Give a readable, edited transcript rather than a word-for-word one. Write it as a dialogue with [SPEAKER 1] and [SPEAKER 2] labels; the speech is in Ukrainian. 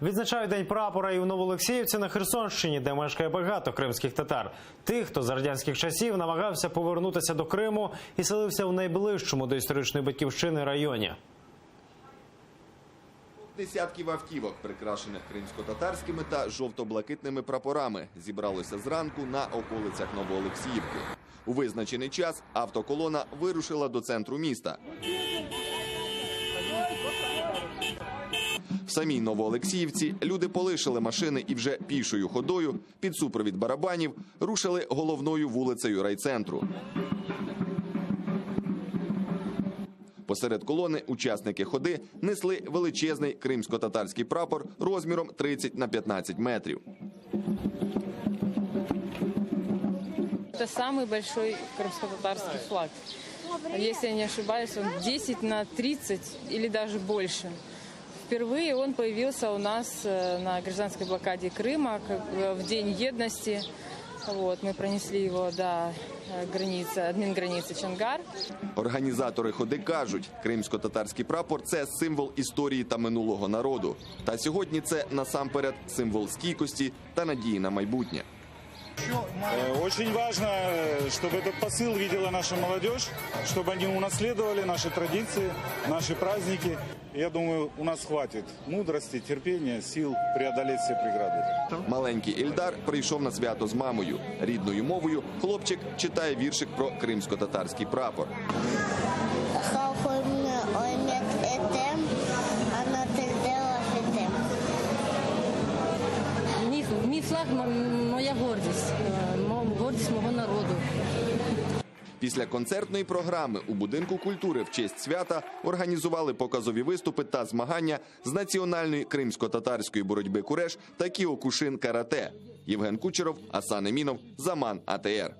[SPEAKER 1] Відзначають День прапора і в Новоолексіївці на Херсонщині, де мешкає багато кримських татар. Тих, хто за радянських часів намагався повернутися до Криму і селився в найближчому до історичної батьківщини районі.
[SPEAKER 2] Десятків автівок, прикрашених кримсько-татарськими та жовто-блакитними прапорами, зібралося зранку на околицях Новоолексіївки. У визначений час автоколона вирушила до центру міста. В самій Новоолексіївці люди полишили машини і вже пішою ходою, під супровід барабанів, рушили головною вулицею райцентру. Посеред колони учасники ходи несли величезний кримсько-татарський прапор розміром 30 на 15 метрів.
[SPEAKER 3] Это самый большой крымско-татарский флаг. Если я не ошибаюсь, он 10 на 30 или даже больше. Впервые он появился у нас на гражданской блокаде Крыма в День едности. Мы пронесли его до адмінграниці Чонгар.
[SPEAKER 2] Організатори ходи кажуть, кримсько-татарський прапор – це символ історії та минулого народу. Та сьогодні це насамперед символ стійкості та надії на майбутнє.
[SPEAKER 4] Очень важно, чтобы этот посыл видела наша молодежь, чтобы они унаследовали наши традиции, наши праздники. Я думаю, у нас хватит мудрости, терпения, сил преодолеть все преграды.
[SPEAKER 2] Маленький Ельдар прийшов на свято з мамою. Рідною мовою хлопчик читає віршик про кримсько-татарський прапор.
[SPEAKER 5] Мій флаг – моя гордість, гордість мого народу.
[SPEAKER 2] Після концертної програми у Будинку культури в честь свята організували показові виступи та змагання з національної кримсько-татарської боротьби куреш та кіокушин карате. Євген Кучеров, Асан Емінов, Заман АТР.